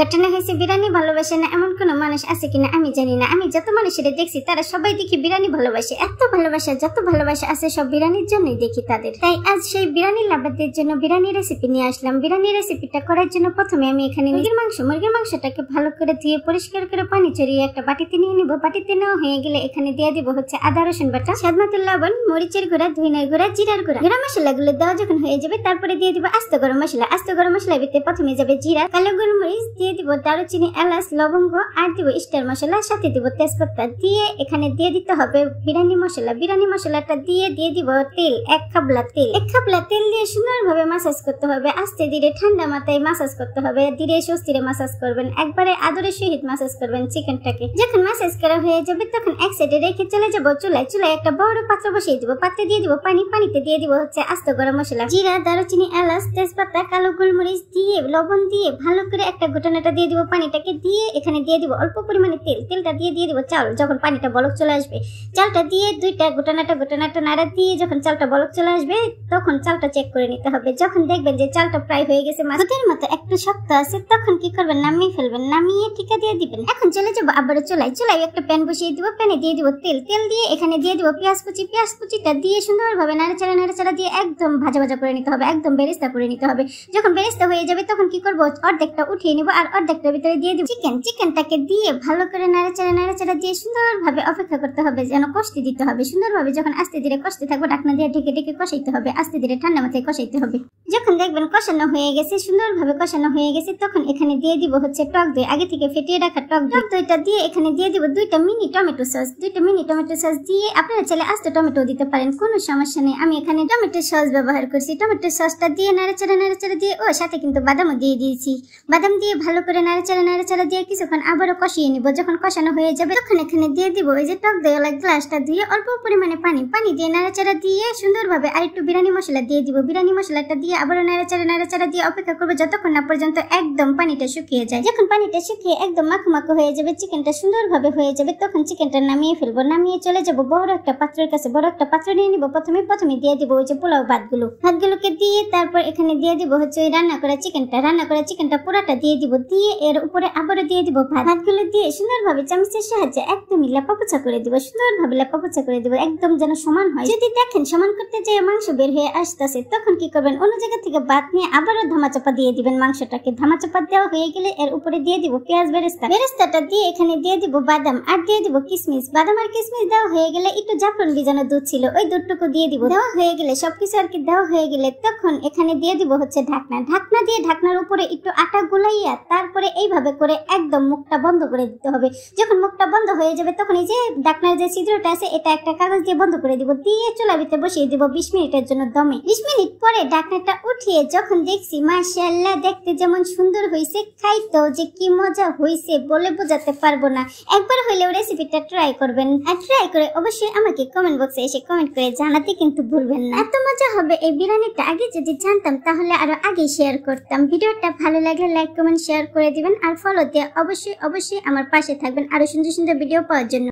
ঘটনা হয়েছে বিরিয়ানি ভালোবাসে না এমন কোনো মানুষ আছে কিনা আমি জানি না। আমি যত মানুষের দেখছি তারা সবাই দেখি বিরিয়ানি ভালোবাসে। এত ভালোবাসা, যত ভালোবাসা আছে সব বিরিয়ানির জন্যই দেখি তাদের। তাই আজ সেই বিরিয়ানি লাভারদের জন্য বিরিয়ানি রেসিপি নিয়ে আসলাম। বিরিয়ানি রেসিপিটা করার জন্য প্রথমে আমি এখানে মুরগির মাংসটাকে ভালো করে ধুয়ে পরিষ্কার করে পানি চড়িয়ে একটা বাটিতে নিয়ে নিব। বাটিতে নেওয়া হয়ে গেলে এখানে দিয়ে দিব হচ্ছে আদা রসুন বাটা, স্বাদমতো লবণ, মরিচের গুঁড়া, ধনিয়ার গুঁড়া, জিরার গুঁড়া। গরম মশলাগুলো দেওয়া যখন হয়ে যাবে তারপরে দিয়ে দিব আস্ত গরম মশলা। আস্ত গরম মশলার ভিতরে প্রথমে যাবে জিরা, কালো গোলমরিচ, দিয়ে দিব দারুচিনি, এলাচ, লবঙ্গ, আর দিব স্টার মশলা, সাথে দিব তেজপাতা। দিয়ে এখানে দিয়ে দিতে হবে বিরিয়ানি মশলা। বিরিয়ানি মশলাটা দিয়ে দিব তেল, এক খাবলা তেল দিয়ে সুন্দরভাবে মাসাজ করতে হবে। আস্তে ধীরে ঠান্ডা মাথায় মাসাজ করতে হবে। ধীরে সুস্থিরে মাসাজ করবেন, একবারে আদরের সহিত মাসাজ করবেন চিকেনটাকে। যখন মাসাজ করা হয়ে যাবে তখন এক সাইডে রেখে চলে যাব চুলায় একটা বড় পাত্র বসিয়ে দিব। পাত্রে দিয়ে দিব পানি, পানিতে দিয়ে দিব হচ্ছে আস্ত গরম মশলা, জিরা, দারুচিনি, এলাচ, তেজপাতা, কালো গোলমরিচ দিয়ে লবণ দিয়ে ভালো করে একটা ঘটনাটা দিয়ে দিব। পানিটাকে দিয়ে এখানে দিয়ে দিব অল্প পরিমাণে তেলটা দিয়ে দিব চাল। যখন পানিটা বলক চলে আসবে চালটা দিয়ে দুইটা ঘটনাটা নাড়া দিয়ে যখন চালটা বলক চলে আসবে তখন চালটা চেক করে নিতে হবে। যখন দেখবেন যে চালটা প্রায় হয়ে গেছে, মাছের মতো একটু শক্ত আছে, তখন কি করবেন, নামিয়ে ফেলবেন। নামিয়ে টিকা দিয়ে দিবেন। এখন চলে যাবো আবার চুলায় একটা প্যান বসিয়ে দিব। প্যানে দিয়ে দিব তেল দিয়ে এখানে দিয়ে দিব পেঁয়াজ কুচিটা দিয়ে সুন্দরভাবে নাড়াচাড়া দিয়ে একদম ভাজা করে নিতে হবে, একদম বেরেস্তা করে নিতে হবে। যখন বেরেস্তা হয়ে যাবে তখন কি করবো, অর্ধেকটা উঠিয়ে নিব আর অর্ধেকটার ভিতরে দিয়ে দিব চিকেনটাকে দিয়ে ভালো করে নাড়াচাড়া দিয়ে সুন্দরভাবে অপেক্ষা করতে হবে, যেন কষতে দিতে হবে সুন্দরভাবে। যখন আস্তে ধীরে কষতে থাকবো ঢাকনা দিয়ে ঢেকে কষাইতে হবে, আস্তে ধীরে ঠান্ডা মাথায় কষাইতে হবে। যখন দেখবেন কষানো হয়ে গেছে, সুন্দরভাবে কষানো হয়ে গেছে, তখন এখানে দিয়ে দিব হচ্ছে টক দই, আগে থেকে ফেটিয়ে রাখা টক দইটা দিয়ে এখানে দিয়ে দিব দুইটা মিনি টমেটো সস দিয়ে আপনারা চাইলে আস্ত টমেটো দিতে পারেন, কোনো সমস্যা নেই। আমি এখানে টমেটো সস ব্যবহার করছি। টমেটো সসটা দিয়ে নাড়াচাড়া দিয়ে ও সাথে কিন্তু বাদামও দিয়ে দিয়েছি। বাদাম দিয়ে ভালো করে নাড়াচাড়া দিয়ে কিছুক্ষণ আবারও কষিয়ে নিব। যখন কষানো হয়ে যাবে তখন এখানে দিয়ে দিব ওই যে টক দইওয়ালা গ্লাসটা দিয়ে অল্প পরিমাণে পানি দিয়ে নাড়াচাড়া দিয়ে সুন্দরভাবে আর একটু বিরিয়ানি মশলা দিয়ে দিব। বিরিয়ানি মশলাটা দিয়ে আবারও নাড়াচাড়া দিয়ে অপেক্ষা করবো যতক্ষণ না পর্যন্ত একদম পানিটা শুকিয়ে যায়। যখন পানিটা শুকিয়ে একদম মাখো হয়ে যাবে, চিকেনটা সুন্দরভাবে হয়ে যাবে, তখন চিকেনটা নামিয়ে ফেলবো। নামিয়ে চলে যাবো বড় একটা পাত্রের কাছে। বড় একটা পাত্র নিয়ে নিব। প্রথমে দিয়ে দিব ওই যে পোলাও ভাতগুলোকে দিয়ে তারপর এখানে দিয়ে দিব হচ্ছে ওই রান্না করা চিকেনটা পুরাটা দিয়ে দিব। দিয়ে এর উপরে আবারও দিয়ে দিব ভাতগুলো দিয়ে সুন্দরভাবে চামচের সাহায্যে একদমই লেপাপোছা করে দিব, সুন্দরভাবে লেপাপোছা করে দিব, একদম যেন সমান হয়। যদি দেখেন সমান করতে যেয়ে মাংস বের হয়ে আসতেছে তখন কি করবেন, অন্য জায়গা থেকে ভাত নিয়ে আবারও ধামাচাপা দিয়ে দিবেন মাংসটাকে। ধামাচাপা দেওয়া হয়ে গেলে এর উপরে দিয়ে দিব পেঁয়াজ বেরেস্তাটা দিয়ে এখানে দিয়ে দিব বাদাম আর দিয়ে দিব কিশমিশ। বাদাম আর কিশমিশ দেওয়া হয়ে গেলে একটু জাফরান ভিজানো দুধ ছিল ওই দুধটুকু দিয়ে দিব। দেওয়া হয়ে গেলে সবকিছু আর কি দেওয়া হয়ে গেলে তখন এখানে দিয়ে দিব হচ্ছে ঢাকনা দিয়ে ঢাকনার উপরে একটু আটা গুলাইয়া তারপরে এইভাবে করে একদম মুখটা বন্ধ করে দিতে হবে। যখন মুখটা বন্ধ হয়ে যাবে তখন এই যে ঢাকনার যে ছিদ্রটা আছে এটা একটা কাগজ দিয়ে বন্ধ করে দিব। দিয়ে চুলার ভিতরে বসিয়ে দিব 20 মিনিটের জন্য দমে। 20 মিনিট পরে ঢাকনাটা উঠিয়ে যখন দেখছি মাশাআল্লাহ দেখতে যেমন সুন্দর হয়েছে, খাইতেও যে কি মজা হয়েছে বলে বোঝাতে পারবো না। একবার হইলেও রেসিপিটা ট্রাই করবেন আর ট্রাই করে অবশ্যই আমাকে কমেন্ট বক্সে এসে কমেন্ট করে জানাতে কিন্তু ভুলবেন না। এত মজা হবে এই বিরিয়ানিটা আগে যদি জানতাম তাহলে আরো আগে শেয়ার করতাম। ভিডিওটা ভালো লাগলে লাইক কমেন্ট শেয়ার করে দিবেন আর ফলো দিয়ে অবশ্যই আমার পাশে থাকবেন আরো সুন্দর ভিডিও পাওয়ার জন্য।